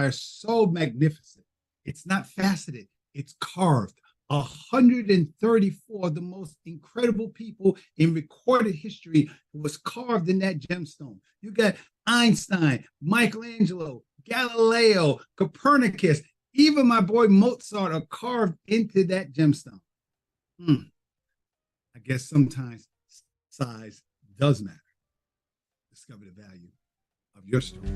are so magnificent. It's not faceted, it's carved. 134 of the most incredible people in recorded history was carved in that gemstone. You got Einstein, Michelangelo, Galileo, Copernicus, even my boy Mozart are carved into that gemstone. I guess sometimes size does matter. Discover the value of your story.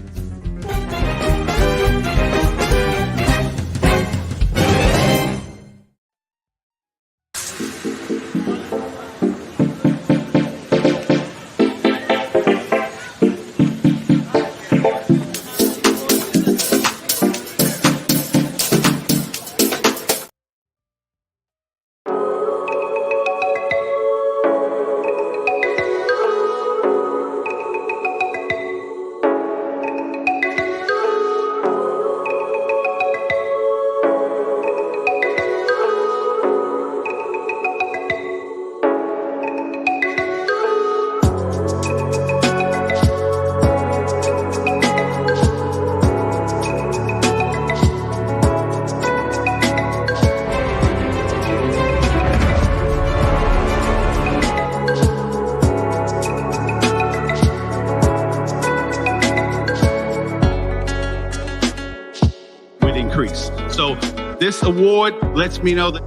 So this award lets me know that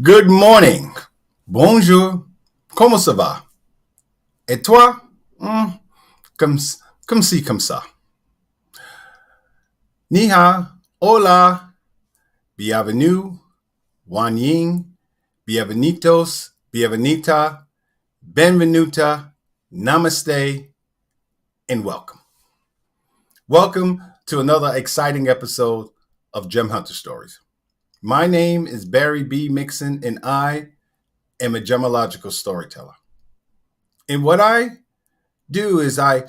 Good morning. Bonjour. Comment ça va? Et toi? Comme ci, comme ça. Ni hao, hola, bienvenue, wan ying, bienvenidos, bienvenita, benvenuta, namaste, and welcome. Welcome to another exciting episode of Gem Hunter Stories. My name is Barry B. Mixon, and I am a gemmological storyteller. And what I do is I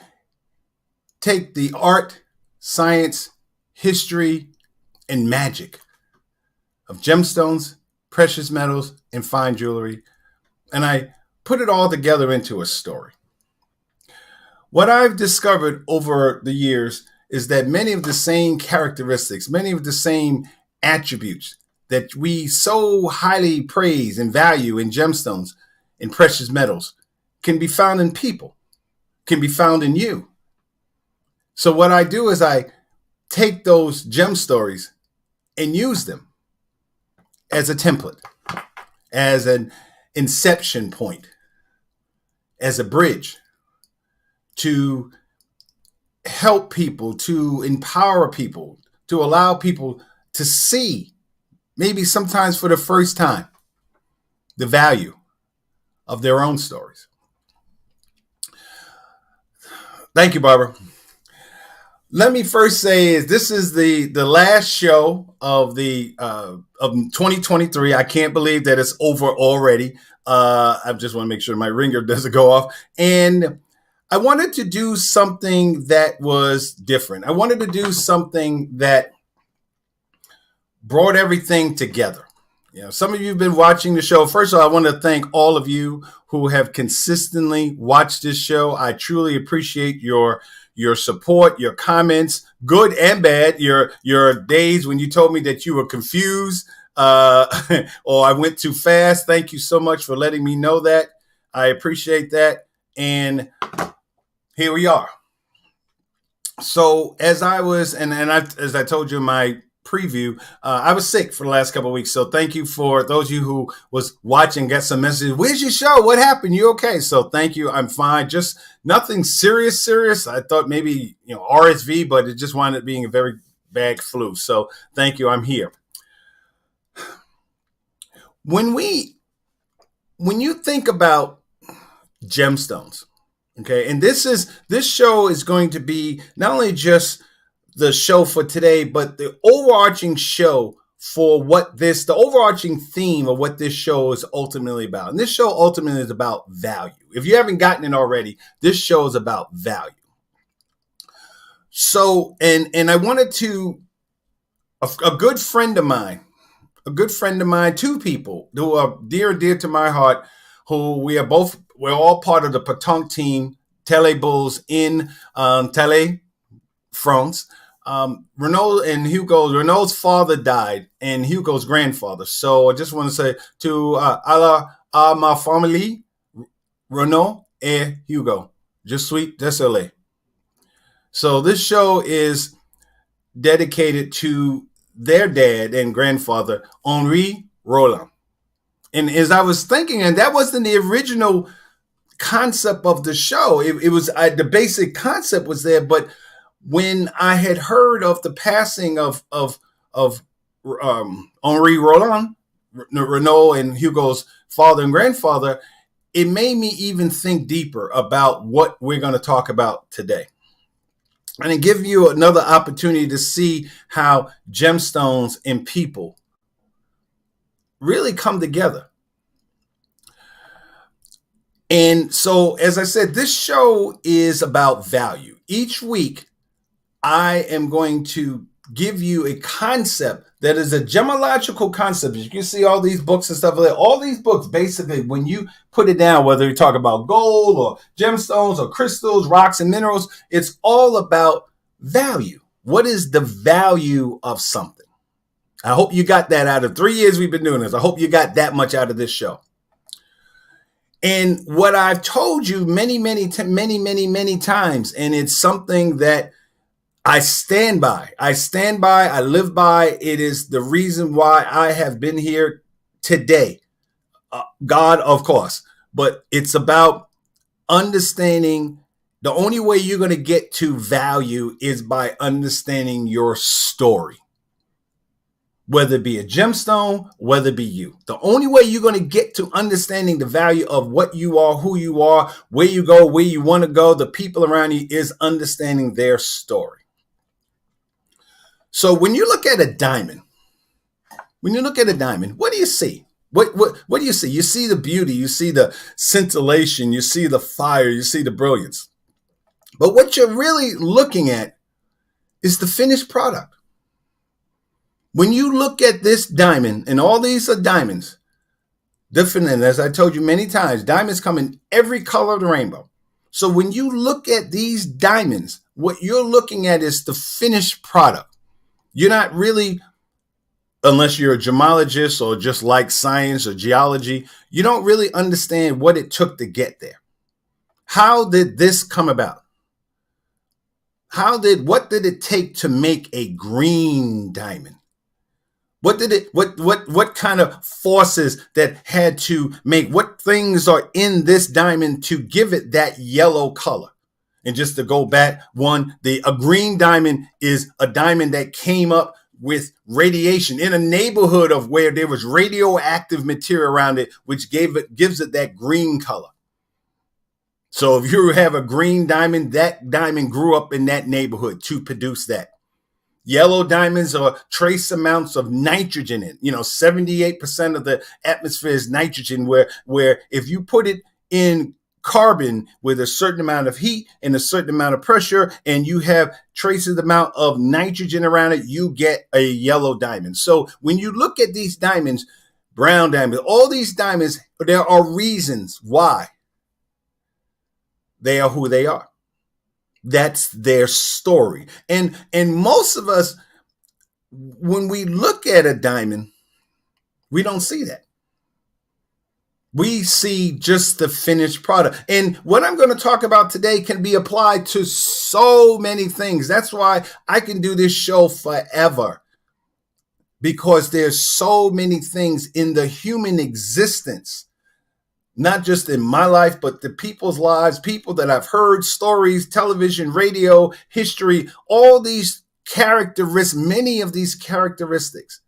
take the art, science, history, and magic of gemstones, precious metals, and fine jewelry, and I put it all together into a story. What I've discovered over the years is that many of the same characteristics, many of the same attributes that we so highly praise and value in gemstones and precious metals can be found in people, can be found in you. So what I do is I take those gem stories and use them as a template, as an inception point, as a bridge to help people, to empower people, to allow people to see, maybe sometimes for the first time, the value of their own stories. Thank you, Barbara. Let me first say this is the last show of 2023. I can't believe that it's over already. I just want to make sure my ringer doesn't go off. And I wanted to do something that was different. I wanted to do something that brought everything together. You know, some of you have been watching the show. First of all, I want to thank all of you who have consistently watched this show. I truly appreciate your support, your comments, good and bad, your days when you told me that you were confused or I went too fast. Thank you so much for letting me know that. I appreciate that. And here we are. So as I was, as I told you in my preview, I was sick for the last couple of weeks. So thank you for those of you who was watching, got some messages. Where's your show? What happened? You okay? So thank you. I'm fine. Just nothing serious. I thought maybe, RSV, but it just wound up being a very bad flu. So thank you. I'm here. When you think about gemstones, okay, and this show is going to be not only just the show for today, but the overarching show for the overarching theme of what this show is ultimately about. And this show ultimately is about value. If you haven't gotten it already, this show is about value. So, and I wanted to, a good friend of mine, two people who are dear to my heart, who we're all part of the Petanque team, Tele Bulls in Tele, France. Renault and Hugo, Renault's father died and Hugo's grandfather. So I just want to say to à ma famille, Renault et Hugo, je suis désolé. So this show is dedicated to their dad and grandfather, Henri Roland. And as I was thinking, and that wasn't the original concept of the show. It was the basic concept was there, but when I had heard of the passing of Henri Roland, Renault and Hugo's father and grandfather, it made me even think deeper about what we're going to talk about today. And it gives you another opportunity to see how gemstones and people really come together. And so, as I said, this show is about value. Each week, I am going to give you a concept that is a gemmological concept. You can see all these books and stuff like that. All these books, basically, when you put it down, whether you talk about gold or gemstones or crystals, rocks and minerals, it's all about value. What is the value of something? I hope you got that out of 3 years we've been doing this. I hope you got that much out of this show. And what I've told you many times, and it's something that I stand by. I live by. It is the reason why I have been here today. God, of course, but it's about understanding. The only way you're going to get to value is by understanding your story. Whether it be a gemstone, whether it be you. The only way you're going to get to understanding the value of what you are, who you are, where you go, where you want to go, the people around you, is understanding their story. So when you look at a diamond, what do you see? What do you see? You see the beauty, you see the scintillation, you see the fire, you see the brilliance. But what you're really looking at is the finished product. When you look at this diamond, and all these are diamonds, different, and as I told you many times, diamonds come in every color of the rainbow. So when you look at these diamonds, what you're looking at is the finished product. You're not really, unless you're a gemologist or just like science or geology, you don't really understand what it took to get there. How did this come about? What did it take to make a green diamond? What kind of forces that had to make, what things are in this diamond to give it that yellow color? And just to go back, a green diamond is a diamond that came up with radiation in a neighborhood of where there was radioactive material around it, which gives it that green color. So if you have a green diamond, that diamond grew up in that neighborhood to produce that. Yellow diamonds are trace amounts of nitrogen in. 78% of the atmosphere is nitrogen, where if you put it in carbon with a certain amount of heat and a certain amount of pressure, and you have traces amount of nitrogen around it, you get a yellow diamond. So when you look at these diamonds, brown diamonds, all these diamonds, there are reasons why they are who they are. That's their story. And most of us, when we look at a diamond, we don't see that. We see just the finished product. And what I'm going to talk about today can be applied to so many things. That's why I can do this show forever, because there's so many things in the human existence, not just in my life, but the people's lives, people that I've heard, stories, television, radio, history, all these characteristics, many of these characteristics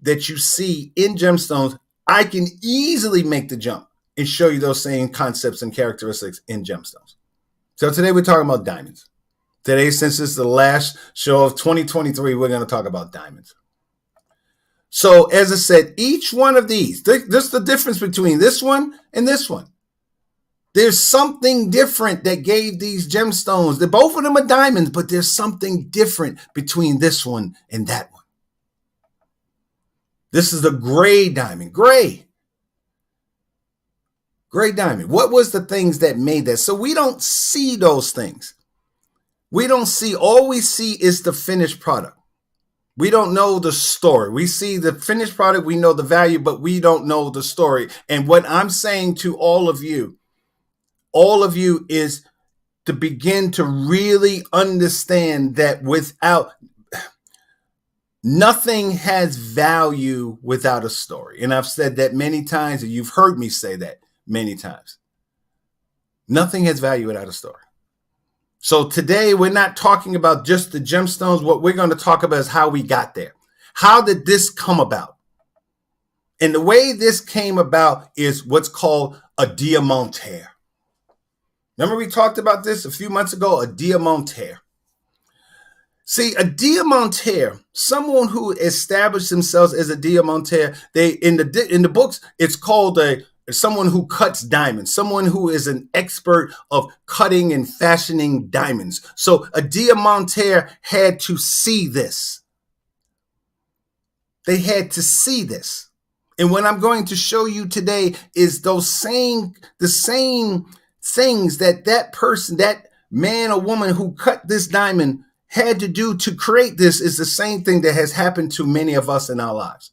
that you see in gemstones, I can easily make the jump and show you those same concepts and characteristics in gemstones. So today we're talking about diamonds. Today, since it's the last show of 2023, we're going to talk about diamonds. So as I said, each one of these, there's the difference between this one and this one. There's something different that gave these gemstones. Both of them are diamonds, but there's something different between this one and that one. This is a gray diamond. Gray diamond. What was the things that made that? So we don't see those things. We don't see, all we see is the finished product. We don't know the story. We see the finished product, we know the value, but we don't know the story. And what I'm saying to all of you is to begin to really understand that nothing has value without a story. And I've said that many times, and you've heard me say that many times. Nothing has value without a story. So today we're not talking about just the gemstones. What we're going to talk about is how we got there. How did this come about? And the way this came about is what's called a diamantaire. Remember we talked about this a few months ago, a diamantaire. See, a diamantaire, someone who established themselves as a diamantaire, in the books, it's called someone who cuts diamonds, someone who is an expert of cutting and fashioning diamonds. So a diamantaire had to see this. They had to see this. And what I'm going to show you today is the same things that person, that man or woman who cut this diamond had to do to create this is the same thing that has happened to many of us in our lives.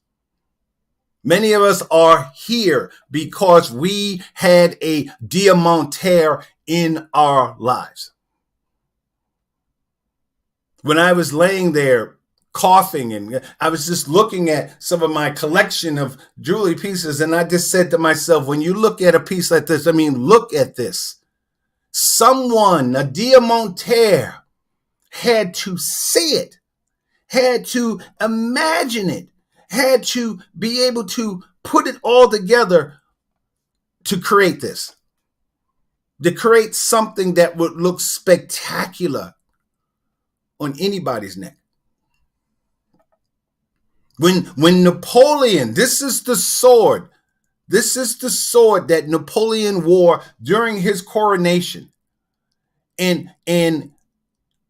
Many of us are here because we had a diamantaire in our lives. When I was laying there coughing and I was just looking at some of my collection of jewelry pieces, and I just said to myself, when you look at a piece like this, look at this. Someone, a diamantaire, had to see it, had to imagine it, had to be able to put it all together to create this, to create something that would look spectacular on anybody's neck. When Napoleon, this is the sword that Napoleon wore during his coronation. And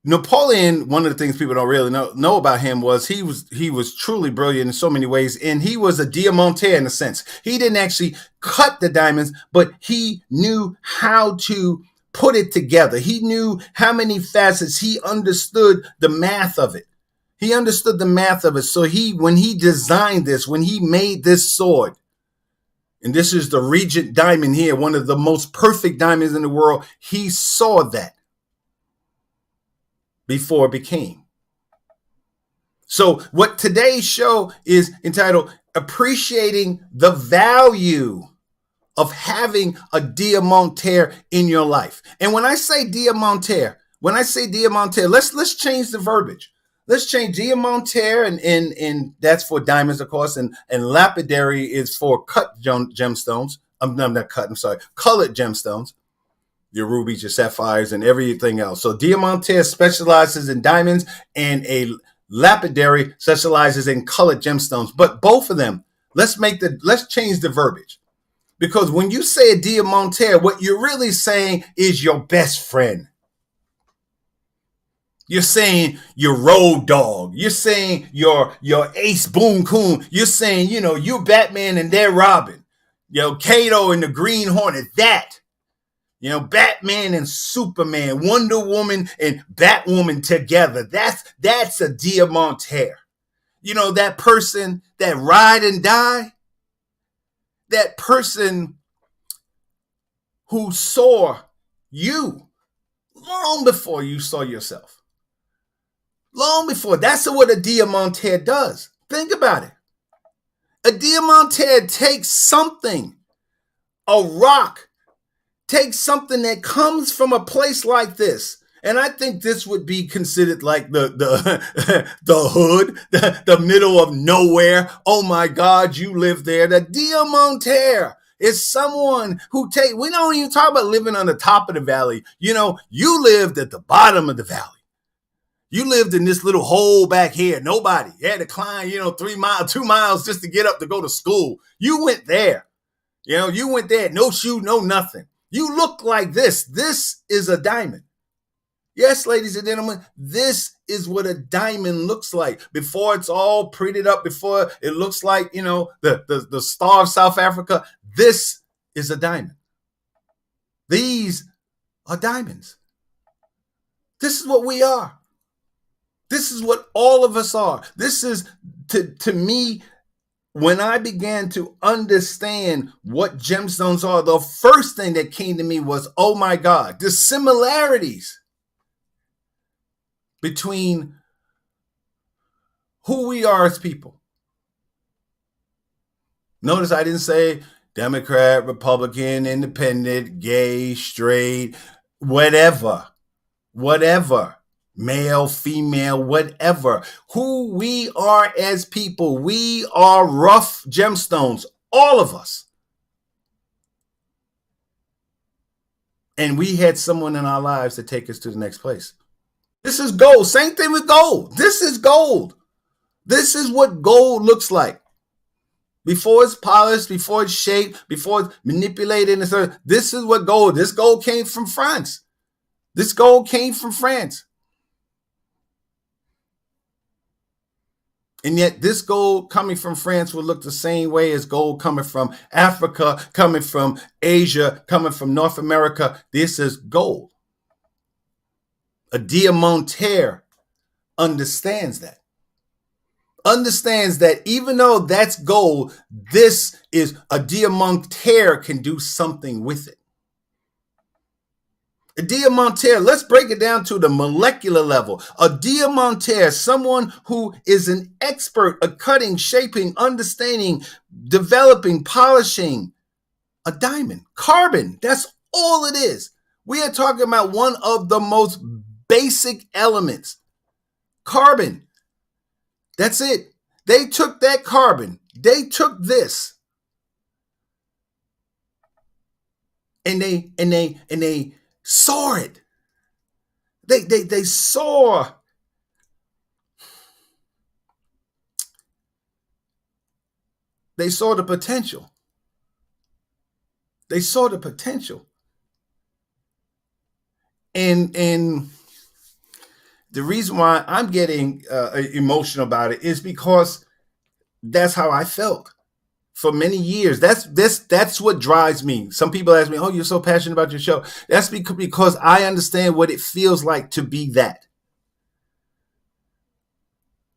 Napoleon, one of the things people don't really know about him was he was truly brilliant in so many ways, and he was a diamantaire in a sense. He didn't actually cut the diamonds, but he knew how to put it together. He knew how many facets. He understood the math of it. So when he designed this, when he made this sword, and this is the Regent diamond here, one of the most perfect diamonds in the world, he saw that before it became. So what today's show is entitled Appreciating the Value of Having a Diamantaire in Your Life. And when I say diamantaire, let's change the verbiage. Let's change diamantaire, and that's for diamonds, of course, and lapidary is for cut gemstones. Colored gemstones. Your rubies, your sapphires, and everything else. So diamantaire specializes in diamonds, and a lapidary specializes in colored gemstones. But both of them, let's change the verbiage. Because when you say a diamantaire, what you're really saying is your best friend. You're saying your road dog. You're saying your ace boon coon. You're saying, you're Batman and they're Robin. Kato and the Green Hornet. That. Batman and Superman, Wonder Woman and Batwoman together. That's a diamantaire. That person that ride and die. That person who saw you long before you saw yourself. Long before. That's what a diamantaire does. Think about it. A diamantaire takes something, a rock, takes something that comes from a place like this. And I think this would be considered like the hood, the middle of nowhere. Oh my God, you live there. The diamantaire is someone who we don't even talk about living on the top of the valley. You lived at the bottom of the valley. You lived in this little hole back here. Nobody. You had to climb, 2 miles just to get up to go to school. You went there. You went there. No shoe, no nothing. You look like this. This is a diamond. Yes, ladies and gentlemen, this is what a diamond looks like. Before it's all printed up, before it looks like, the star of South Africa, this is a diamond. These are diamonds. This is what we are. This is what all of us are. This is, to me, when I began to understand what gemstones are, the first thing that came to me was, oh my God, the similarities between who we are as people. Notice I didn't say Democrat, Republican, independent, gay, straight, whatever, male, female, whatever. Who we are as people, we are rough gemstones, all of us. And we had someone in our lives to take us to the next place. This is gold. Same thing with gold. This is gold. This is what gold looks like. Before it's polished, before it's shaped, before it's manipulated. This is what gold. This gold came from France. This gold came from France. And yet this gold coming from France will look the same way as gold coming from Africa, coming from Asia, coming from North America. This is gold. A diamantaire understands that. Understands that even though that's gold, this is a diamantaire can do something with it. A diamantaire, let's break it down to the molecular level. A diamantaire, someone who is an expert at cutting, shaping, understanding, developing, polishing a diamond. Carbon, that's all it is. We are talking about one of the most basic elements. Carbon. That's it. They took that carbon. They took this. And they saw it. They saw the potential. They saw the potential. And the reason why I'm getting emotional about it is because that's how I felt for many years. That's what drives me. Some people ask me, "Oh, you're so passionate about your show." That's because I understand what it feels like to be that.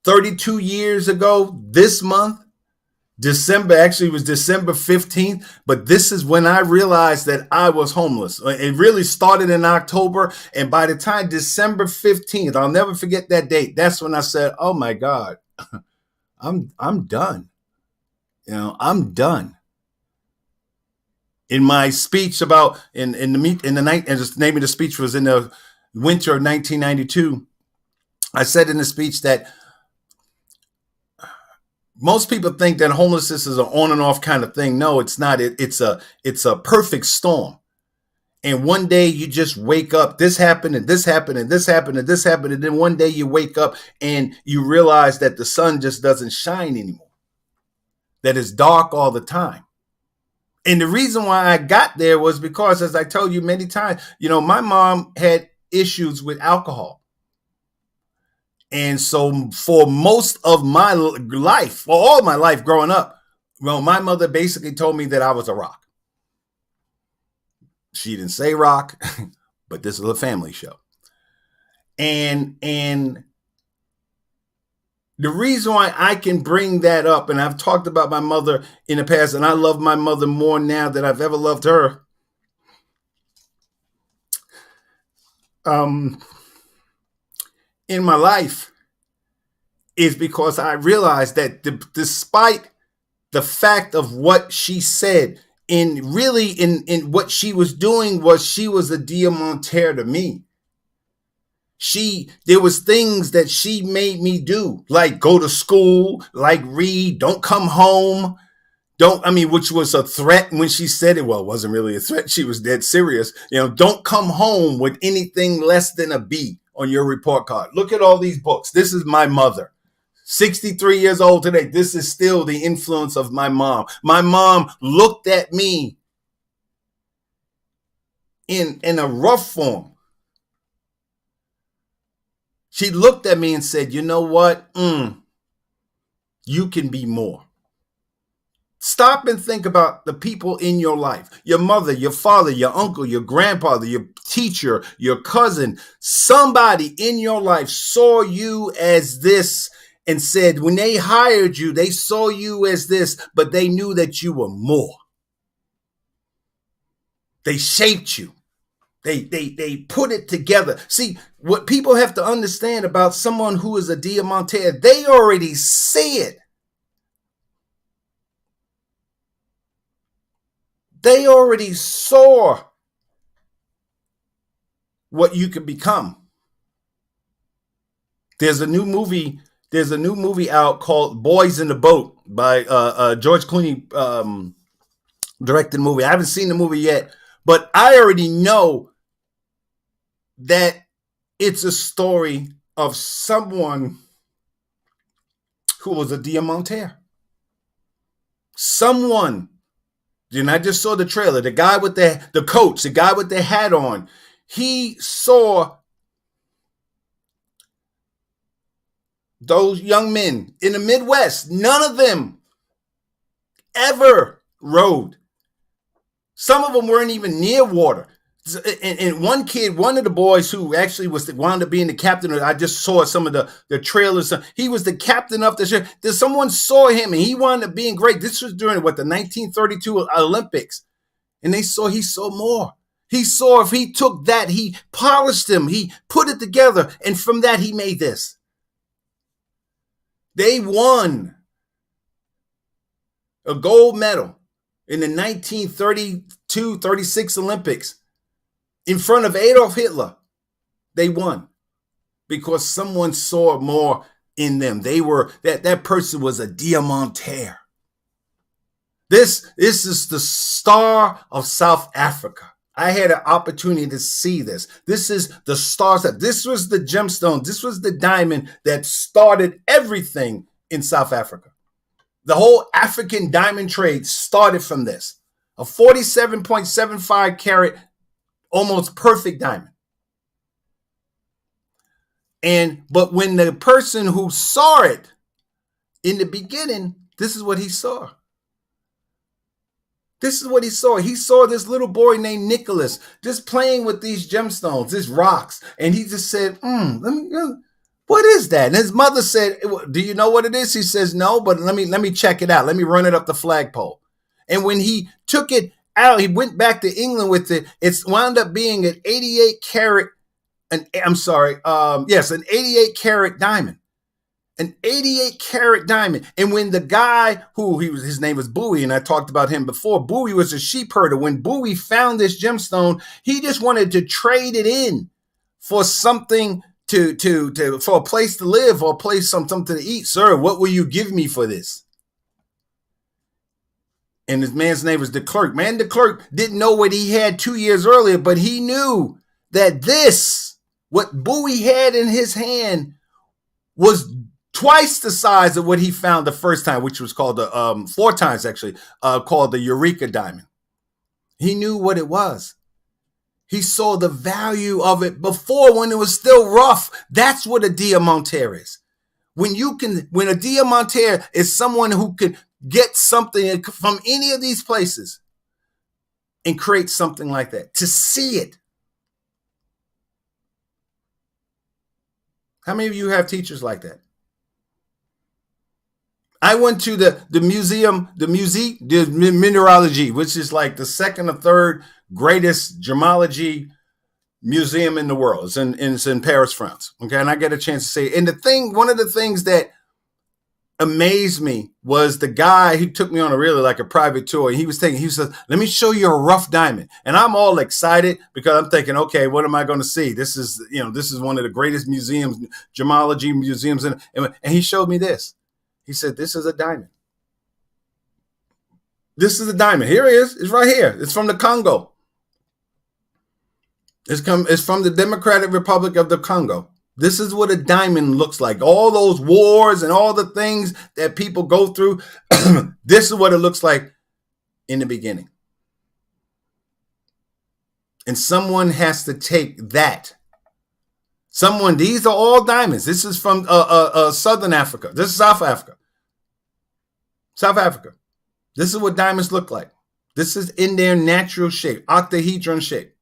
32 years ago, this month, December, actually it was December 15th, but this is when I realized that I was homeless. It really started in October, and by the time December 15th, I'll never forget that date. That's when I said, "Oh my God, I'm done. I'm done." In my speech about in the night, and the name of the speech was in the winter of 1992. I said in the speech that most people think that homelessness is an on and off kind of thing. No, it's not. It's a perfect storm. And one day you just wake up, this happened and this happened and this happened and this happened. And then one day you wake up and you realize that the sun just doesn't shine anymore, that it's dark all the time. And the reason why I got there was because, as I told you many times, my mom had issues with alcohol. And so for most of my life, for all my life growing up, my mother basically told me that I was a rock. She didn't say rock, but this is a family show. And the reason why I can bring that up, and I've talked about my mother in the past, and I love my mother more now than I've ever loved her. In my life, is because I realized that despite the fact of what she said, in what she was doing was she was a diamantaire to me. There was things that she made me do, like go to school, like read, don't come home. Which was a threat when she said it. Well, it wasn't really a threat. She was dead serious. Don't come home with anything less than a B on your report card. Look at all these books. This is my mother. 63 years old today. This is still the influence of my mom. My mom looked at me in a rough form. She looked at me and said, you know what? You can be more. Stop and think about the people in your life. Your mother, your father, your uncle, your grandfather, your teacher, your cousin. Somebody in your life saw you as this and said, when they hired you, they saw you as this, but they knew that you were more. They shaped you. They put it together. See, what people have to understand about someone who is a diamantaire, they already see it. They already saw what you could become. There's a new movie out called Boys in the Boat by George Clooney directed the movie. I haven't seen the movie yet, but I already know that it's a story of someone who was a diamantaire. Someone, and I just saw the trailer, the guy with the coach, the guy with the hat on, he saw those young men in the Midwest. None of them ever rowed. Some of them weren't even near water. And one kid, one of the boys who actually wound up being the captain, I just saw some of the trailers. He was the captain of the ship. Someone saw him and he wound up being great. This was during the 1932 Olympics. And he saw more. He saw if he took that, he polished him, he put it together. And from that, he made this. They won a gold medal in the 1932-36 Olympics. In front of Adolf Hitler, they won because someone saw more in them. That person was a diamantaire. This is the star of South Africa. I had an opportunity to see this. This is the stars. This was the gemstone. This was the diamond that started everything in South Africa. The whole African diamond trade started from this. A 47.75 carat almost perfect diamond. But when the person who saw it in the beginning, this is what he saw. This is what he saw. He saw this little boy named Nicholas just playing with these gemstones, these rocks. And he just said, what is that? And his mother said, do you know what it is? He says, no, but let me check it out. Let me run it up the flagpole. And when he took it out, he went back to England with it. It's wound up being an 88 carat, an 88 carat diamond. An 88 carat diamond. And when the guy his name was Bowie, and I talked about him before, Bowie was a sheep herder. When Bowie found this gemstone, he just wanted to trade it in for something for a place to live or a place, something to eat. Sir, what will you give me for this? And this man's name was de Klerk. Man, de Klerk didn't know what he had 2 years earlier, but he knew that what Bowie had in his hand, was twice the size of what he found the first time, which was called 4 times actually, called the Eureka diamond. He knew what it was. He saw the value of it before when it was still rough. That's what a diamantaire is. When a diamantaire is someone who can get something from any of these places and create something like that, to see it. How many of you have teachers like that? I went to the museum, the mineralogy, which is like the second or third greatest gemology museum in the world. It's in Paris, France. Okay, and I get a chance to say it. And one of the things that amazed me was the guy who took me on a private tour. He said, let me show you a rough diamond. And I'm all excited because I'm thinking, okay, what am I going to see? This is one of the greatest gemology museums. And he showed me this. He said, this is a diamond. This is a diamond. Here it is. It's right here. It's from the Congo. It's from the Democratic Republic of the Congo. This is what a diamond looks like. All those wars and all the things that people go through. This is what it looks like in the beginning. And someone has to take that. These are all diamonds. This is from Southern Africa. This is South Africa. South Africa. This is what diamonds look like. This is in their natural shape, octahedron shape.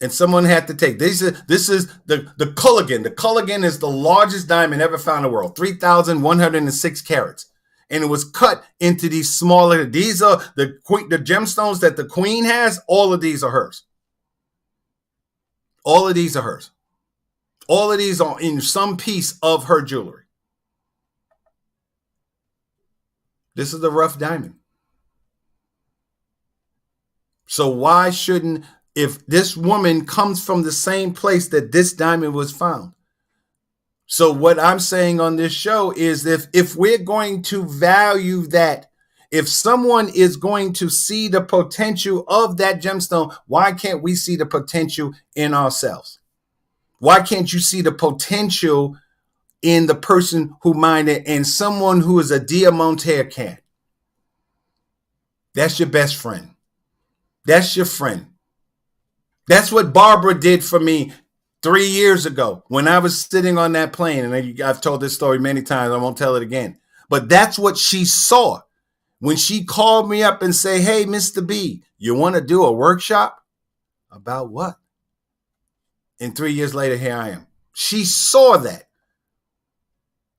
And someone had to take this is the Culligan. The Culligan is the largest diamond ever found in the world, 3,106 carats. And it was cut into these smaller. These are the gemstones that the queen has. All of these are hers. All of these are hers. All of these are in some piece of her jewelry. This is a rough diamond. So why shouldn't, if this woman comes from the same place that this diamond was found? So what I'm saying on this show is if we're going to value that, if someone is going to see the potential of that gemstone, why can't we see the potential in ourselves? Why can't you see the potential in the person who mined it and someone who is a Diamantaire can? That's your best friend. That's your friend. That's what Barbara did for me 3 years ago when I was sitting on that plane. And I've told this story many times. I won't tell it again. But that's what she saw when she called me up and say, hey, Mr. B, you want to do a workshop? About what? And 3 years later, here I am. She saw that.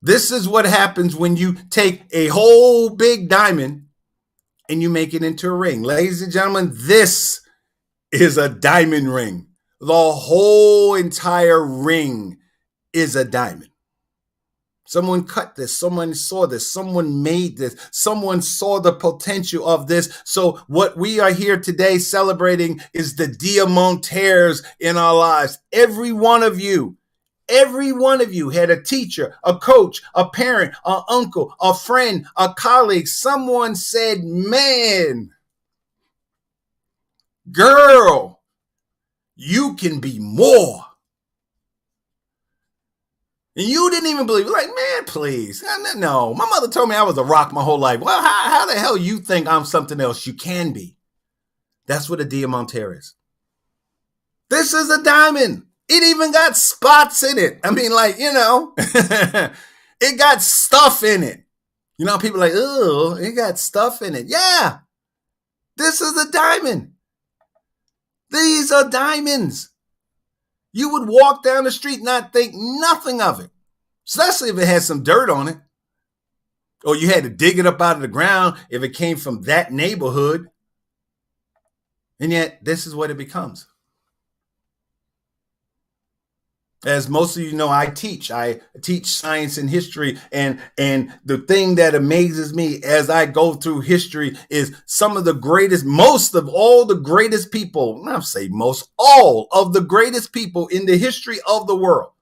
This is what happens when you take a whole big diamond and you make it into a ring. Ladies and gentlemen, this is a diamond ring. The whole entire ring is a diamond. Someone cut this. Someone saw this. Someone made this. Someone saw the potential of this. So what we are here today celebrating is the Diamantaires in our lives. Every one of you had a teacher, a coach, a parent, an uncle, a friend, a colleague. Someone said, man, girl, you can be more. And you didn't even believe it. Like, man, please. No, my mother told me I was a rock my whole life. Well, how the hell you think I'm something else? You can be. That's what a Diamantaire is. This is a diamond. It even got spots in it. I mean, like, it got stuff in it. People are like, oh, it got stuff in it. Yeah, this is a diamond. These are diamonds. You would walk down the street and not think nothing of it, especially if it had some dirt on it. Or you had to dig it up out of the ground if it came from that neighborhood. And yet, this is what it becomes. As most of you know, I teach science and history. And the thing that amazes me as I go through history is some of the greatest, most of all the greatest people, I'll say most, all of the greatest people in the history of the world,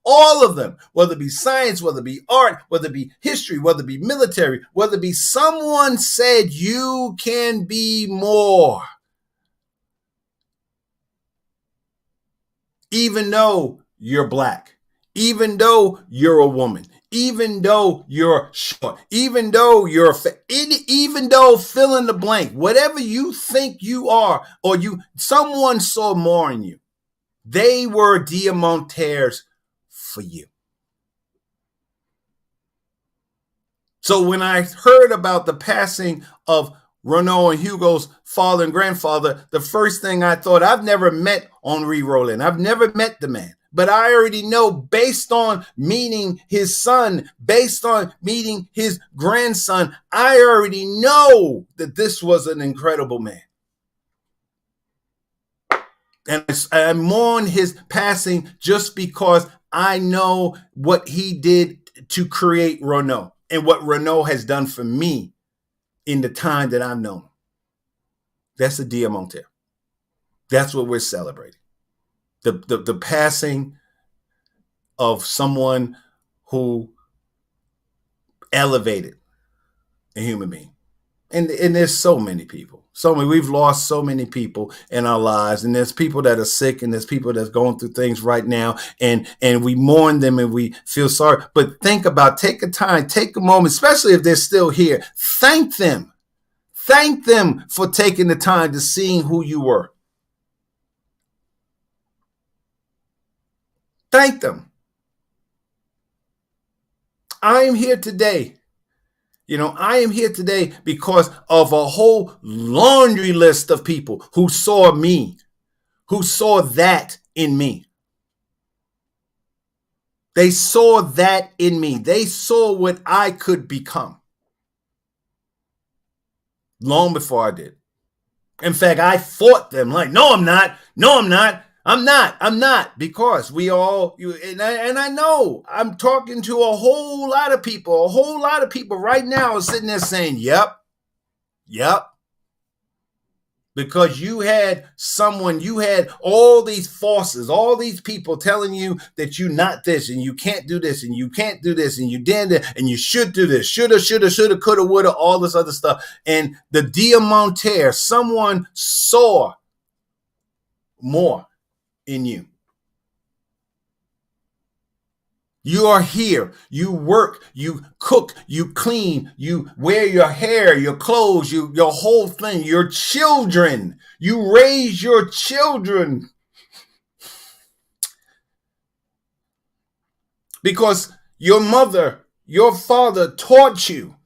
all of them, whether it be science, whether it be art, whether it be history, whether it be military, whether it be someone said you can be more. Even though you're black, even though you're a woman, even though you're short, even though even though fill in the blank, whatever you think you are, or someone saw more in you. They were Diamantaires for you. So when I heard about the passing of Renaud and Hugo's father and grandfather, the first thing I thought, I've never met Henri Rollin. I've never met the man. But I already know, based on meeting his son, based on meeting his grandson, I already know that this was an incredible man. And I mourn his passing just because I know what he did to create Renaud and what Renaud has done for me in the time that I've known him. That's a Diamantaire. That's what we're celebrating. The passing of someone who elevated a human being. And there's so many people. We've lost so many people in our lives. And there's people that are sick, and there's people that's going through things right now. And we mourn them and we feel sorry. But take a moment, especially if they're still here. Thank them. Thank them for taking the time to seeing who you were. Thank them. I am here today. I am here today because of a whole laundry list of people who saw me, who saw that in me. They saw that in me. They saw what I could become long before I did. In fact, I fought them like, no, I'm not. No, I'm not. I'm not. Because we all, and I know I'm talking to a whole lot of people. A whole lot of people right now are sitting there saying, yep. Because you had all these forces, all these people telling you that you're not this and you can't do this and you can't do this and you did it and you should do this, shoulda, coulda, woulda, all this other stuff. And the Diamantaire, someone saw more in you. You are here. You work, you cook, you clean, you wear your hair, your clothes, your whole thing, your children. You raise your children. Because your mother, your father taught you,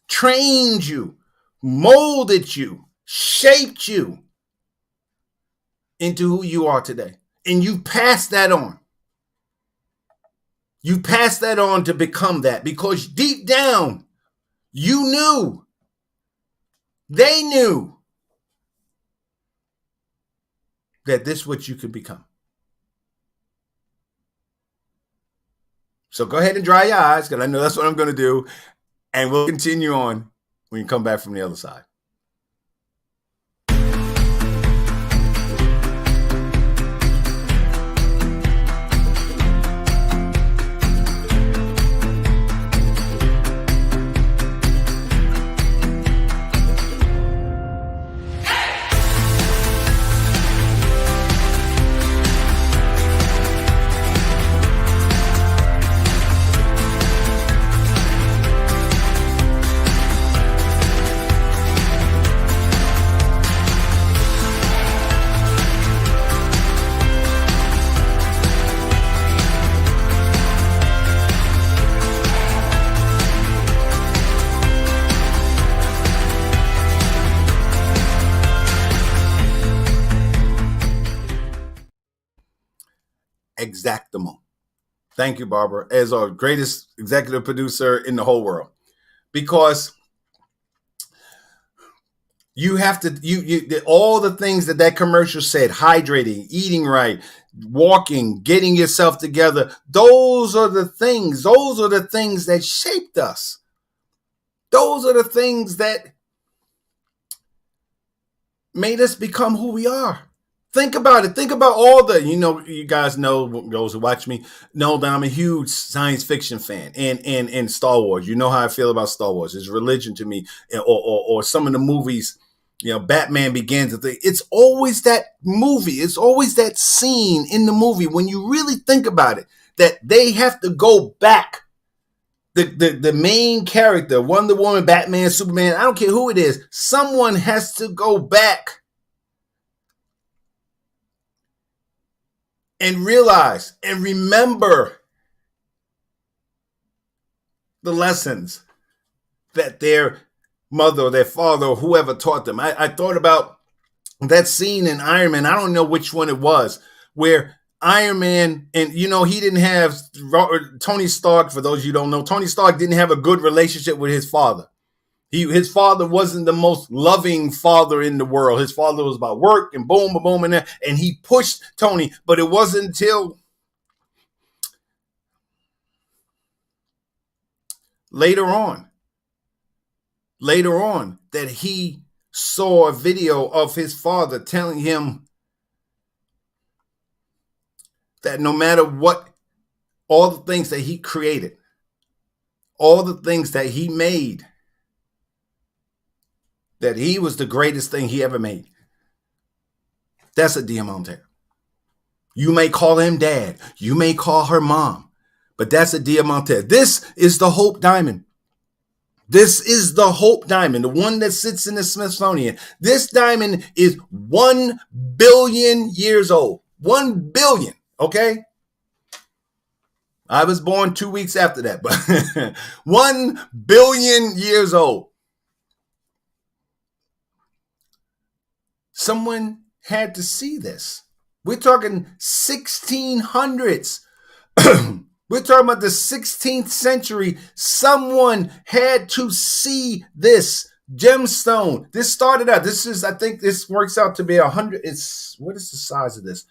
trained you, molded you, shaped you into who you are today. And you pass that on. You pass that on to become that because deep down, you knew, they knew that this is what you could become. So go ahead and dry your eyes because I know that's what I'm going to do. And we'll continue on when you come back from the other side. Exactamo. Thank you, Barbara, as our greatest executive producer in the whole world. Because you have to, all the things that commercial said, hydrating, eating right, walking, getting yourself together, those are the things that shaped us. Those are the things that made us become who we are. Think about it. Think about all the, you guys know, those who watch me know that I'm a huge science fiction fan and Star Wars. You know how I feel about Star Wars. It's religion to me. Or some of the movies, Batman Begins. It's always that movie. It's always that scene in the movie when you really think about it, that they have to go back. The main character, Wonder Woman, Batman, Superman, I don't care who it is. Someone has to go back and realize and remember the lessons that their mother or their father or whoever taught them. I thought about that scene in Iron Man. I don't know which one it was, where Iron Man, and he didn't have Tony Stark. For those of you who don't know, Tony Stark didn't have a good relationship with his father. His father wasn't the most loving father in the world. His father was about work and boom, boom, boom, and he pushed Tony. But it wasn't until later on that he saw a video of his father telling him that no matter what, all the things that he created, all the things that he made, that he was the greatest thing he ever made. That's a Diamantaire. You may call him dad. You may call her mom. But that's a Diamantaire. This is the Hope Diamond. This is the Hope Diamond, the one that sits in the Smithsonian. This diamond is 1 billion years old. 1 billion. Okay? I was born 2 weeks after that, but 1 billion years old. Someone had to see this. We're talking 1600s. We're talking about the 16th century. Someone had to see this gemstone. This started out. I think this works out to be 100. What is the size of this?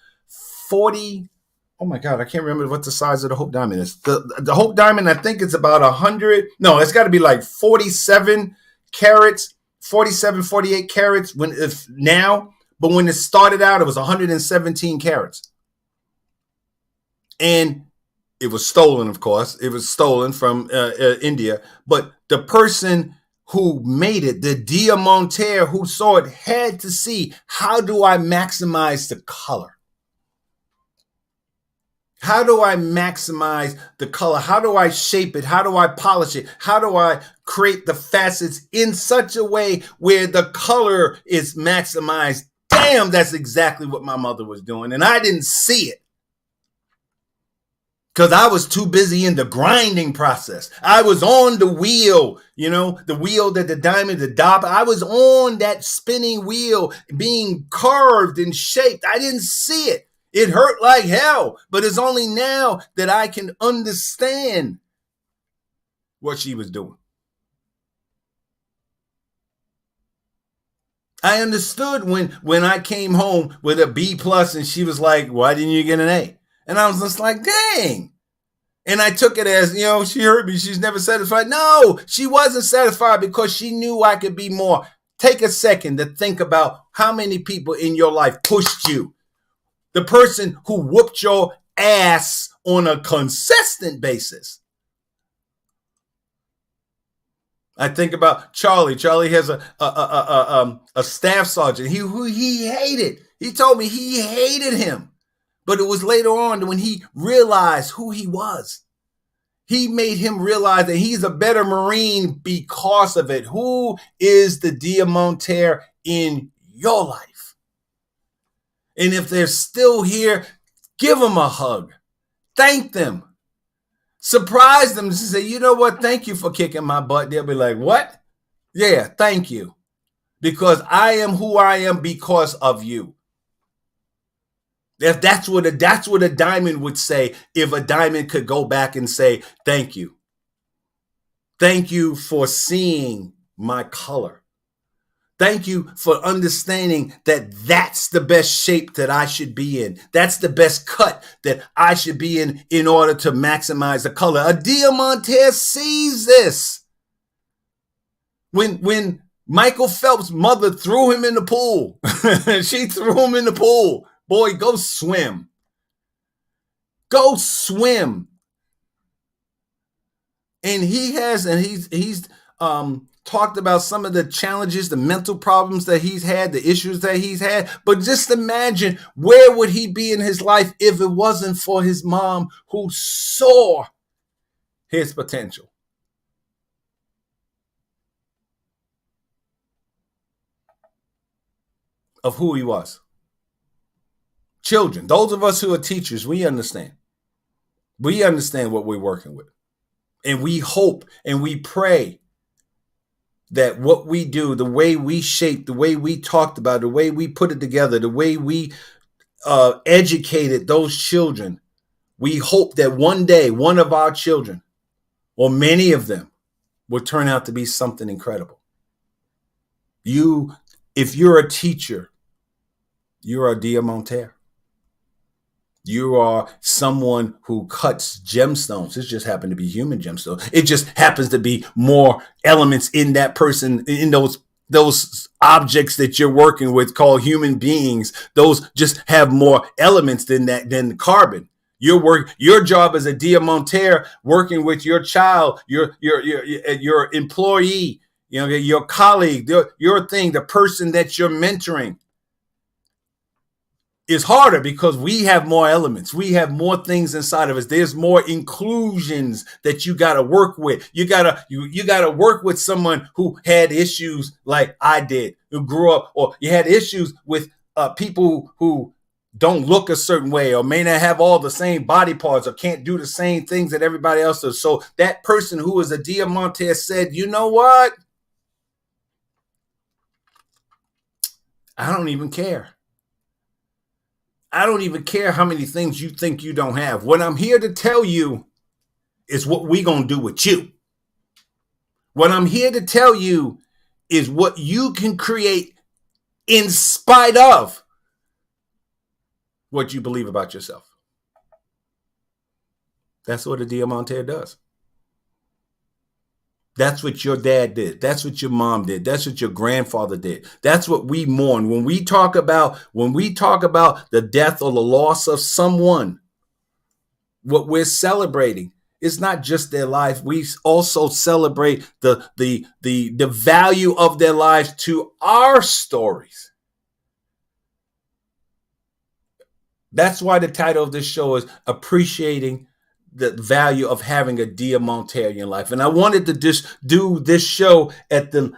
40. Oh my God, I can't remember what the size of the Hope Diamond is. The Hope Diamond, I think it's about 100. No, it's got to be like 47 carats, 47, 48 carats now. But when it started out, it was 117 carats. And it was stolen, of course. It was stolen from India. But the person who made it, the Diamantaire who saw it, had to see, how do I maximize the color? How do I maximize the color? How do I shape it? How do I polish it? How do I create the facets in such a way where the color is maximized? Damn, that's exactly what my mother was doing. And I didn't see it because I was too busy in the grinding process. I was on the wheel, the wheel that the diamond, the dop. I was on that spinning wheel being carved and shaped. I didn't see it. It hurt like hell, but it's only now that I can understand what she was doing. I understood when I came home with a B+ and she was like, why didn't you get an A? And I was just like, dang. And I took it as, she hurt me. She's never satisfied. No, she wasn't satisfied because she knew I could be more. Take a second to think about how many people in your life pushed you. The person who whooped your ass on a consistent basis. I think about Charlie. Charlie has a staff sergeant who he hated. He told me he hated him. But it was later on when he realized who he was. He made him realize that he's a better Marine because of it. Who is the Diamantaire in your life? And if they're still here, give them a hug. Thank them. Surprise them to say, you know what? Thank you for kicking my butt. They'll be like, what? Yeah, thank you. Because I am who I am because of you. If that's what a diamond would say, if a diamond could go back and say, thank you. Thank you for seeing my color. Thank you for understanding that that's the best shape that I should be in. That's the best cut that I should be in order to maximize the color. A Diamantaire sees this. When Michael Phelps' mother threw him in the pool, she threw him in the pool. Boy, go swim. Go swim. And he's talked about some of the challenges, the mental problems that he's had, the issues that he's had. But just imagine, where would he be in his life if it wasn't for his mom who saw his potential? Of who he was. Children, those of us who are teachers, we understand. We understand what we're working with. And we hope and we pray that what we do, the way we shape, the way we talked about, the way we put it together, the way we educated those children, we hope that one day one of our children, or many of them, will turn out to be something incredible. If you're a teacher, you're a Diamantaire. You are someone who cuts gemstones. It just happened to be human gemstones. It just happens to be more elements in that person, in those objects that you're working with called human beings. Those just have more elements than carbon. Your job as a Diamantaire, working with your child, your employee, your colleague, your thing, the person that you're mentoring, is harder because we have more elements. We have more things inside of us. There's more inclusions that you got to work with. You got to work with someone who had issues like I did, who grew up, or you had issues with people who don't look a certain way, or may not have all the same body parts, or can't do the same things that everybody else does. So that person who is a Diamantaire said, you know what? I don't even care. I don't even care how many things you think you don't have. What I'm here to tell you is what we gonna do with you. What I'm here to tell you is what you can create in spite of what you believe about yourself. That's what a Diamantaire does. That's what your dad did. That's what your mom did. That's what your grandfather did. That's what we mourn when we talk about the death or the loss of someone. What we're celebrating is not just their life. We also celebrate the value of their lives to our stories. That's why the title of this show is Appreciating the Value of Having a Diamantaire in your life. And I wanted to just do this show at the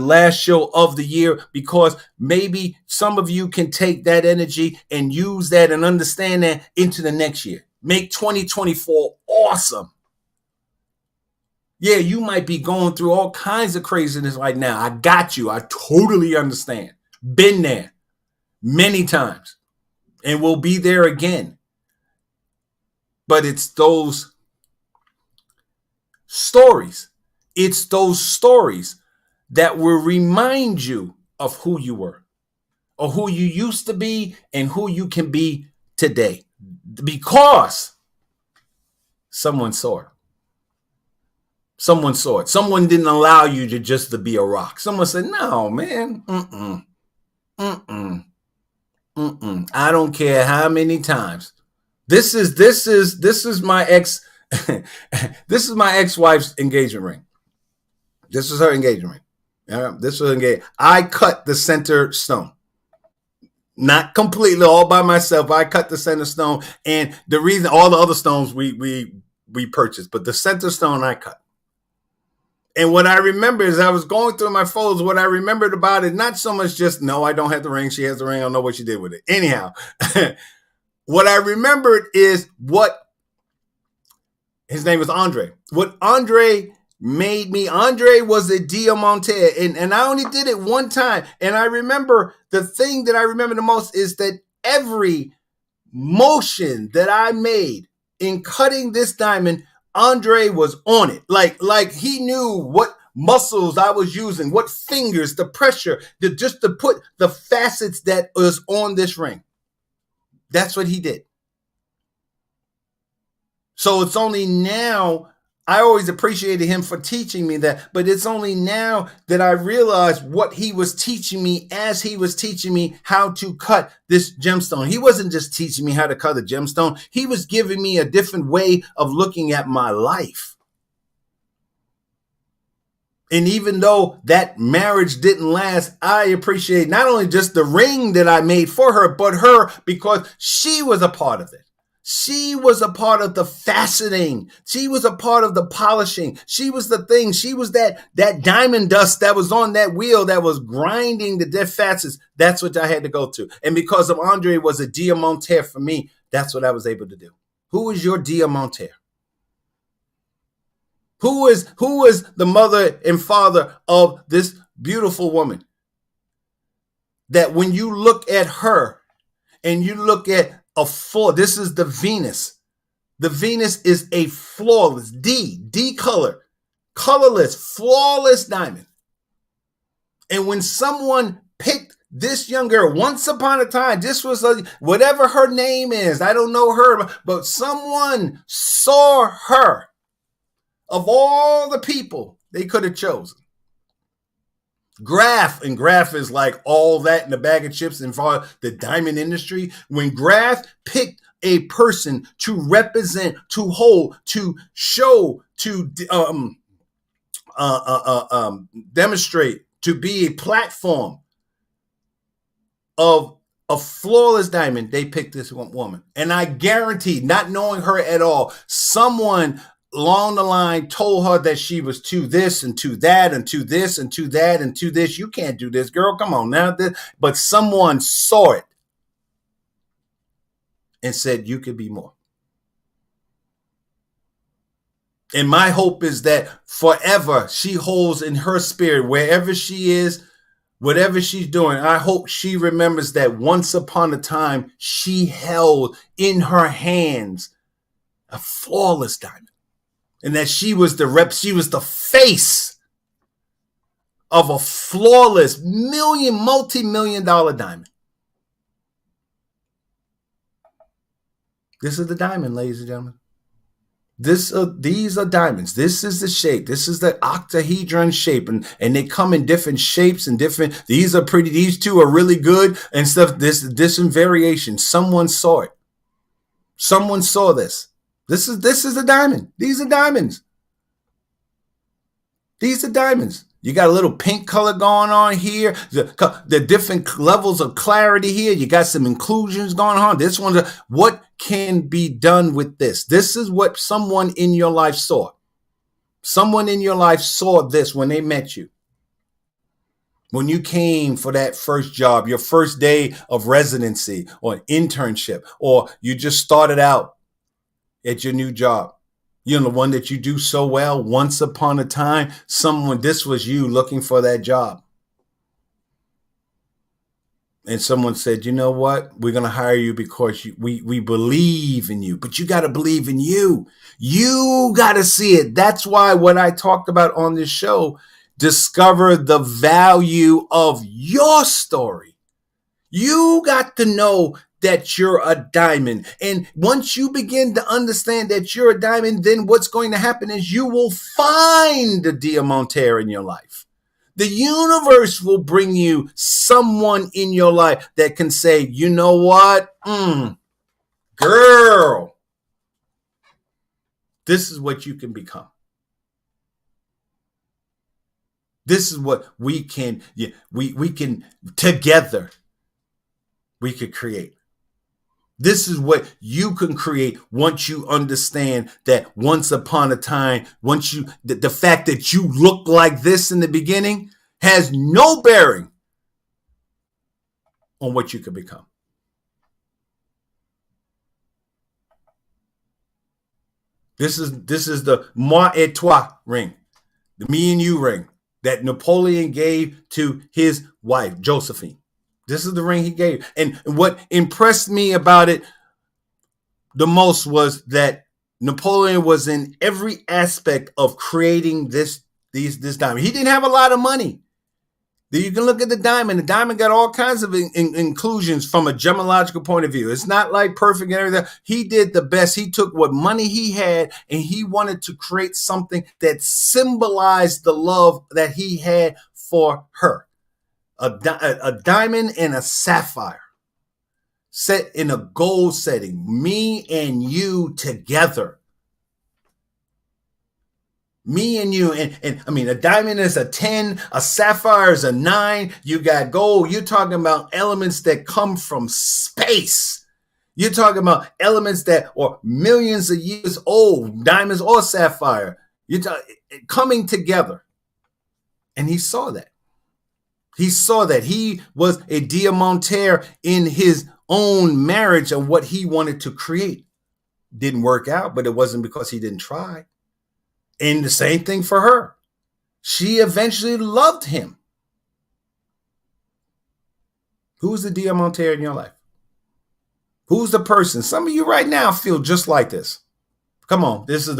last show of the year, because maybe some of you can take that energy and use that and understand that into the next year. Make 2024 awesome. Yeah, you might be going through all kinds of craziness right now. I got you. I totally understand. Been there many times and will be there again. But it's those stories. It's those stories that will remind you of who you were, or who you used to be, and who you can be today. Because someone saw it. Someone saw it. Someone didn't allow you to just to be a rock. Someone said, no, man. I don't care how many times. This is my ex. This is my ex-wife's engagement ring. This is her engagement ring. This was engaged. I cut the center stone. Not completely, all by myself. I cut the center stone, and the reason, all the other stones we purchased, but the center stone I cut. And what I remember is, I was going through my photos, what I remembered about it, not so much just, no, I don't have the ring. She has the ring. I don't know what she did with it. Anyhow, what I remembered is what his name was Andre. What Andre made me. Andre was a Diamantaire, and I only did it one time. And I remember, the thing that I remember the most is that every motion that I made in cutting this diamond, Andre was on it. Like he knew what muscles I was using, what fingers, the pressure, just to put the facets that was on this ring. That's what he did. So it's only now, I always appreciated him for teaching me that, but it's only now that I realized what he was teaching me as he was teaching me how to cut this gemstone. He wasn't just teaching me how to cut a gemstone. He was giving me a different way of looking at my life. And even though that marriage didn't last, I appreciate not only just the ring that I made for her, but her, because she was a part of it. She was a part of the faceting. She was a part of the polishing. She was the thing. She was that diamond dust that was on that wheel that was grinding the dead facets. That's what I had to go to. And because of Andre was a Diamantaire for me, that's what I was able to do. Who is your Diamantaire? Who is the mother and father of this beautiful woman? That when you look at her and you look at this is the Venus. The Venus is a flawless, D color, colorless, flawless diamond. And when someone picked this young girl, once upon a time, this was whatever her name is, I don't know her, but someone saw her. Of all the people they could have chosen, Graf is like all that in a bag of chips and for the diamond industry. When Graf picked a person to represent, to hold, to show, to demonstrate, to be a platform of a flawless diamond, they picked this woman. And I guarantee, not knowing her at all, someone along the line told her that she was to this and to that and to this and to that and to this. You can't do this, girl. Come on now. But someone saw it. and said, you could be more. And my hope is that forever she holds in her spirit, wherever she is, whatever she's doing, I hope she remembers that once upon a time she held in her hands a flawless diamond. And that she was the face of a flawless multi-million dollar diamond. This is the diamond, ladies and gentlemen. These are diamonds. This is the shape. This is the octahedron shape, and they come in different shapes and different. These are pretty. These two are really good and stuff. This in variation. Someone saw it. Someone saw this. This is a diamond. These are diamonds. These are diamonds. You got a little pink color going on here. The different levels of clarity here. You got some inclusions going on. This one's what can be done with this. This is what someone in your life saw. Someone in your life saw this when they met you. When you came for that first job, your first day of residency or internship, or you just started out at your new job. You know, the one that you do so well. Once upon a time, this was you looking for that job. And someone said, you know what? We're going to hire you because we believe in you. But you got to believe in you. You got to see it. That's why what I talked about on this show, discover the value of your story. You got to know that you're a diamond. And once you begin to understand that you're a diamond, then what's going to happen is you will find the Diamantaire in your life. The universe will bring you someone in your life that can say, you know what? Girl, this is what you can become. This is what we can together, we could create. This is what you can create once you understand that once upon a time, the fact that you look like this in the beginning has no bearing on what you could become. This is the moi et toi ring, the me and you ring that Napoleon gave to his wife, Josephine. This is the ring he gave. And what impressed me about it the most was that Napoleon was in every aspect of creating this diamond. He didn't have a lot of money. You can look at the diamond. The diamond got all kinds of inclusions from a gemmological point of view. It's not like perfect and everything. He did the best. He took what money he had and he wanted to create something that symbolized the love that he had for her. A diamond and a sapphire set in a gold setting. Me and you together. Me and you. And I mean, a diamond is a 10, a sapphire is a 9. You got gold. You're talking about elements that come from space. You're talking about elements that are millions of years old, diamonds or sapphire. You're coming together. And he saw that. He saw that he was a Diamantaire in his own marriage of what he wanted to create. Didn't work out, but it wasn't because he didn't try. And the same thing for her. She eventually loved him. Who's the Diamantaire in your life? Who's the person? Some of you right now feel just like this. Come on, this is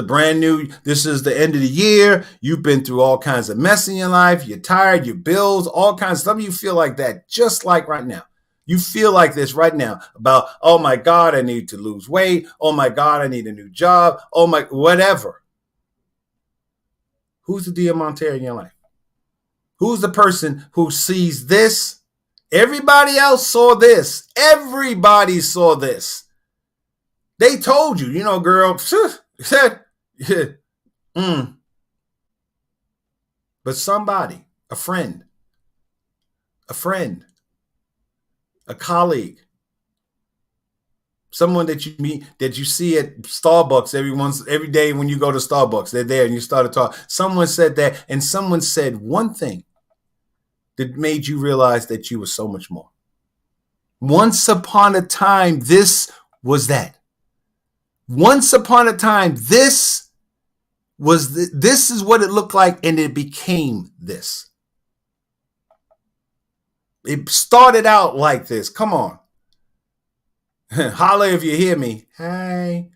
this is the end of the year. You've been through all kinds of mess in your life. You're tired, your bills, all kinds. Some of you feel like that just like right now. You feel like this right now about, oh my God, I need to lose weight. Oh my God, I need a new job. Oh my, whatever. Who's the Diamantaire in your life? Who's the person who sees this? Everybody else saw this. Everybody saw this. They told you, you know, girl, But somebody, a friend, a colleague, someone that you meet, that you see at Starbucks every day when you go to Starbucks, they're there and you start to talk. Someone said that, and someone said one thing that made you realize that you were so much more. Once upon a time, this was that. Once upon a time, this is what it looked like, and it became this. It started out like this. Come on. Holla if you hear me. Hey.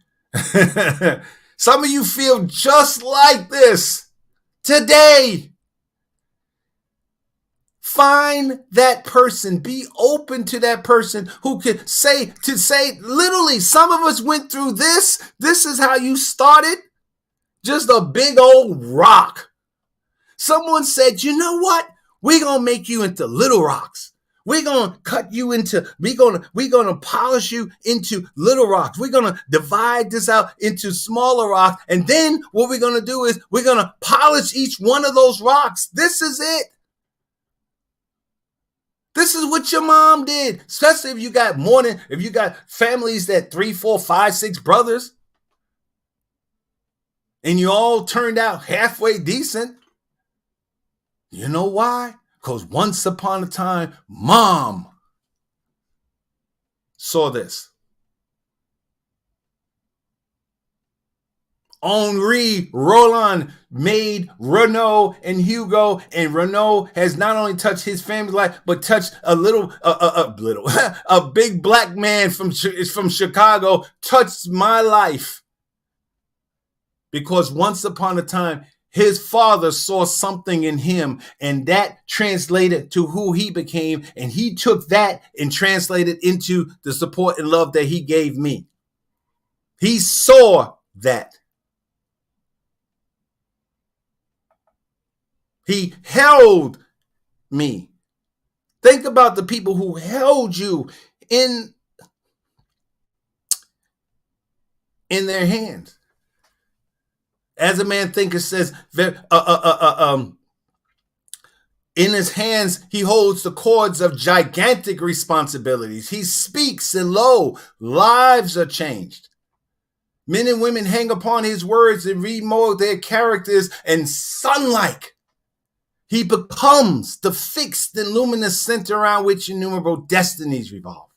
Some of you feel just like this today. Find that person. Be open to that person who could say, literally, some of us went through this. This is how you started. Just a big old rock. Someone said, you know what? We're going to make you into little rocks. We're going to cut you into, we're going to polish you into little rocks. We're going to divide this out into smaller rocks. And then what we're going to do is we're going to polish each one of those rocks. This is it. This is what your mom did, especially if you got families that 3, 4, 5, 6 brothers, and you all turned out halfway decent. You know why? Because once upon a time, mom saw this. Henri Roland made Renault and Hugo, and Renault has not only touched his family's life, but touched a big black man from Chicago touched my life. Because once upon a time, his father saw something in him, and that translated to who he became, and he took that and translated into the support and love that he gave me. He saw that. He held me. Think about the people who held you in their hands. As a man thinketh says, in his hands, he holds the cords of gigantic responsibilities. He speaks, and lo, lives are changed. Men and women hang upon his words and remold their characters, and sun-like. He becomes the fixed and luminous center around which innumerable destinies revolve.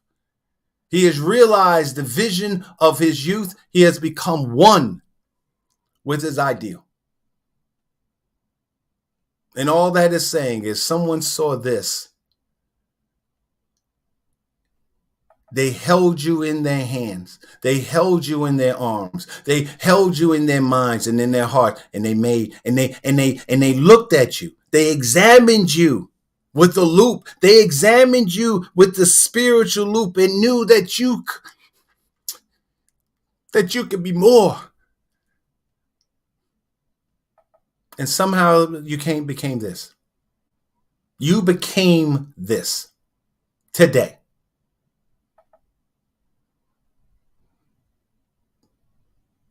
He has realized the vision of his youth. He has become one with his ideal. And all that is saying is someone saw this. They held you in their hands. They held you in their arms. They held you in their minds and in their heart. And they looked at you. They examined you with the loop. They examined you with the spiritual loop and knew that you could be more. And somehow you became this. You became this today.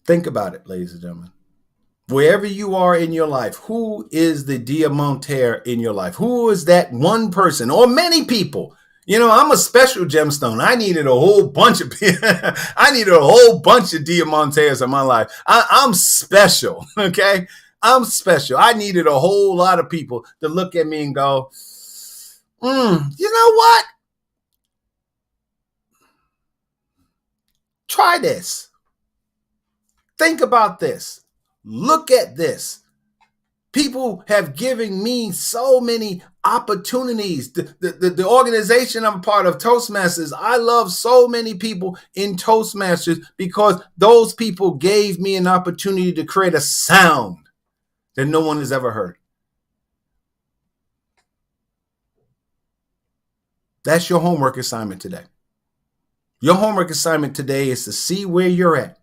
Think about it, ladies and gentlemen. Wherever you are in your life, who is the Diamantaire in your life? Who is that one person or many people? You know, I'm a special gemstone. I needed a whole bunch of Diamantaires in my life. I'm special, okay? I'm special. I needed a whole lot of people to look at me and go, you know what? Try this. Think about this. Look at this. People have given me so many opportunities. The organization I'm a part of, Toastmasters, I love so many people in Toastmasters because those people gave me an opportunity to create a sound that no one has ever heard. That's your homework assignment today. Your homework assignment today is to see where you're at.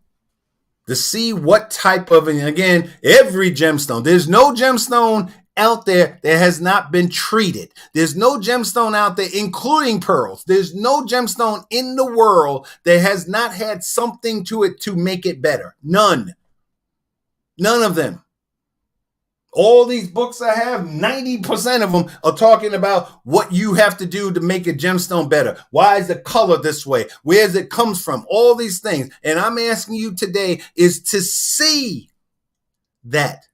To see what type of, and again, every gemstone, there's no gemstone out there that has not been treated. There's no gemstone out there, including pearls. There's no gemstone in the world that has not had something to it to make it better. None. None of them. All these books I have, 90% of them are talking about what you have to do to make a gemstone better. Why is the color this way? Where does it come from? All these things. And I'm asking you today is to see that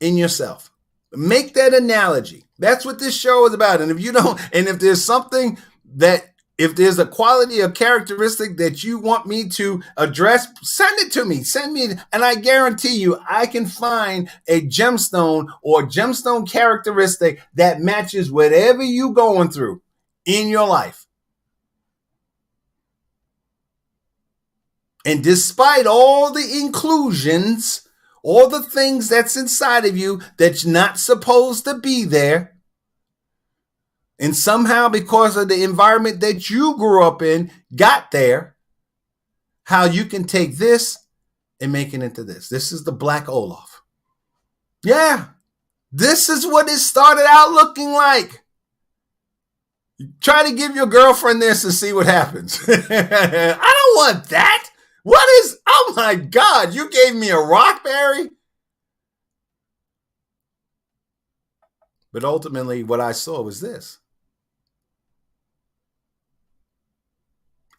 in yourself. Make that analogy. That's what this show is about. And if you don't, and if there's something that If there's a quality or characteristic that you want me to address, send it to me. Send me, and I guarantee you, I can find a gemstone or gemstone characteristic that matches whatever you're going through in your life. And despite all the inclusions, all the things that's inside of you that's not supposed to be there, and somehow because of the environment that you grew up in, got there, how you can take this and make it into this. This is the Black Olaf. Yeah, this is what it started out looking like. Try to give your girlfriend this and see what happens. I don't want that. What is, oh my God, you gave me a rock, Barry? But ultimately, what I saw was this.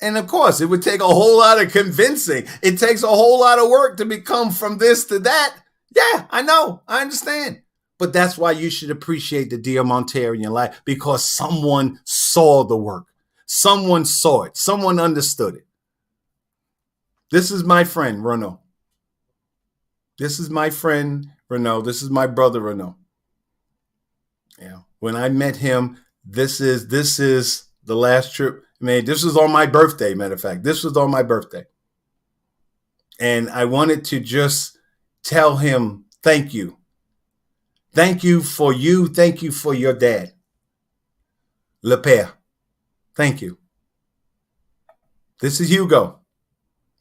And of course, it would take a whole lot of convincing. It takes a whole lot of work to become from this to that. Yeah, I know. I understand. But that's why you should appreciate the Diamantaire in your life, because someone saw the work. Someone saw it. Someone understood it. This is my friend, Renaud. This is my friend, Renaud. This is my brother, Renaud. Yeah. When I met him, this is the last trip. This was on my birthday, matter of fact. This was on my birthday. And I wanted to just tell him, thank you. Thank you for you. Thank you for your dad. Le Père. Thank you. This is Hugo.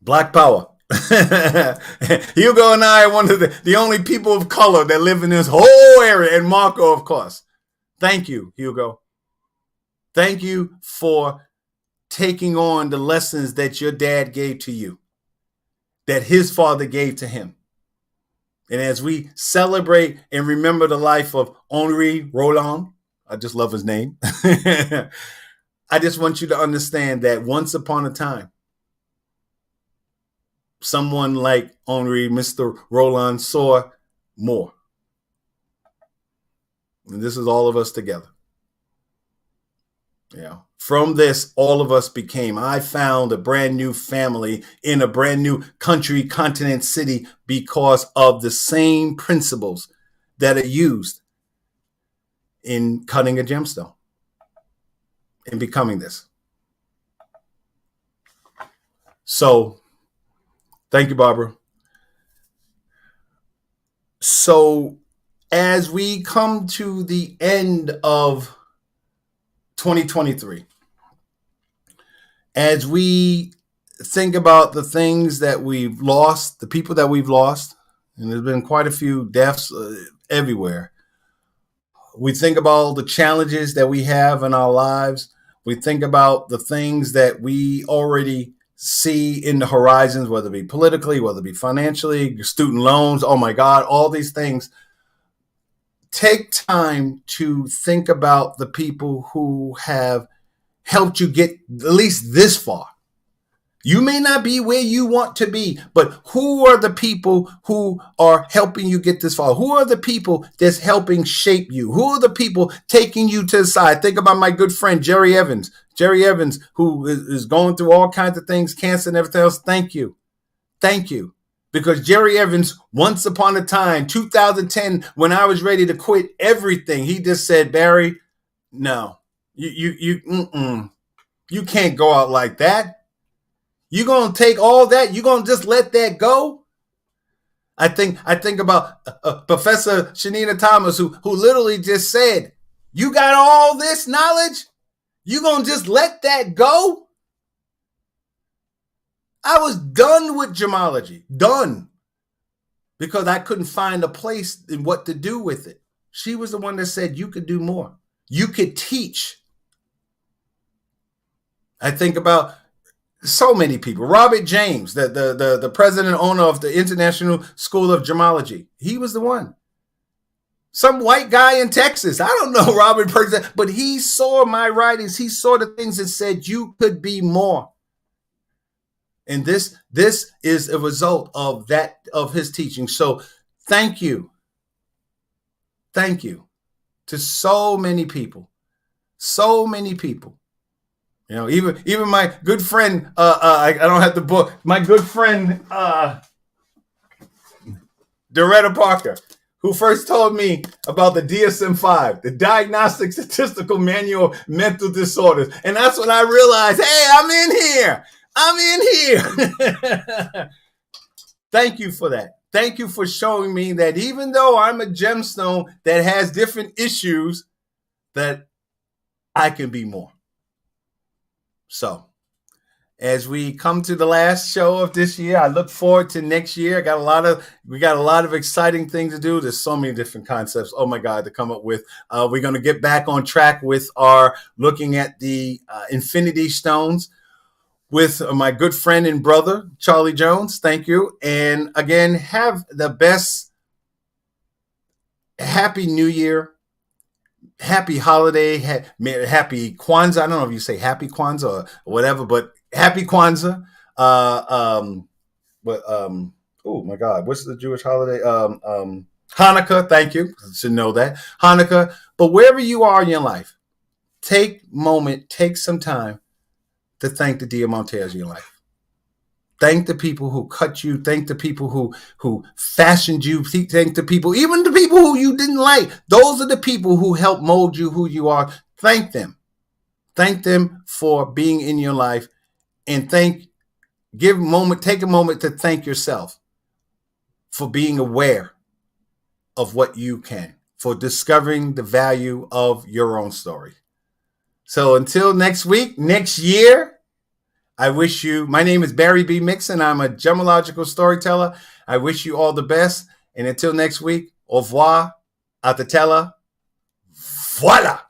Black Power. Hugo and I are one of the only people of color that live in this whole area. And Marco, of course. Thank you, Hugo. Thank you for taking on the lessons that your dad gave to you, that his father gave to him. And as we celebrate and remember the life of Henri Roland, I just love his name. I just want you to understand that once upon a time, someone like Henri, Mr. Roland, saw more. And this is all of us together. Yeah. From this, all of us I found a brand new family in a brand new country, continent, city, because of the same principles that are used in cutting a gemstone and becoming this. So, thank you, Barbara. So, as we come to the end of 2023, as we think about the things that we've lost, the people that we've lost, and there's been quite a few deaths everywhere. We think about the challenges that we have in our lives. We think about the things that we already see in the horizons, whether it be politically, whether it be financially, student loans, oh my God, all these things. Take time to think about the people who have helped you get at least this far. You may not be where you want to be, but who are the people who are helping you get this far? Who are the people that's helping shape you? Who are the people taking you to the side? Think about my good friend, Jerry Evans. Jerry Evans, who is going through all kinds of things, cancer and everything else. Thank you. Thank you. Because Jerry Evans, once upon a time, 2010, when I was ready to quit everything, he just said, Barry, no, you can't go out like that. You're going to take all that. You're going to just let that go. I think about Professor Shanina Thomas, who literally just said, you got all this knowledge. You're going to just let that go. I was done with gemology, done, because I couldn't find a place in what to do with it. She was the one that said you could do more. You could teach. I think about so many people. Robert James, the president and owner of the International School of Gemology. He was the one. Some white guy in Texas. I don't know Robert person, but he saw my writings. He saw the things and said you could be more. And this is a result of his teaching. So thank you. Thank you to so many people You know, even my good friend, I don't have the book. My good friend, Doretta Parker, who first told me about the DSM-5, the Diagnostic Statistical Manual of Mental Disorders. And that's when I realized, hey, I'm in here. Thank you for that. Thank you for showing me that even though I'm a gemstone that has different issues, that I can be more. So, as we come to the last show of this year, I look forward to next year. We got a lot of exciting things to do. There's so many different concepts. Oh my God, to come up with. We're going to get back on track with our looking at the Infinity Stones with my good friend and brother, Charlie Jones. Thank you. And again, have the best happy New Year. Happy holiday, happy Kwanzaa. I don't know if you say happy Kwanzaa or whatever, but happy Kwanzaa. Oh my God, what's the Jewish holiday? Hanukkah. Thank you. Should know that. Hanukkah. But wherever you are in your life, take some time to thank the Diamantaire's in your life. Thank the people who cut you. Thank the people who fashioned you. Thank the people, even the people who you didn't like. Those are the people who helped mold you who you are. Thank them. Thank them for being in your life, and take a moment to thank yourself for being aware of what you can, for discovering the value of your own story. So until next week, next year, I wish you, my name is Barry B. Mixon. I'm a Gemmological Storyteller. I wish you all the best. And until next week, au revoir, à la tella, voilà.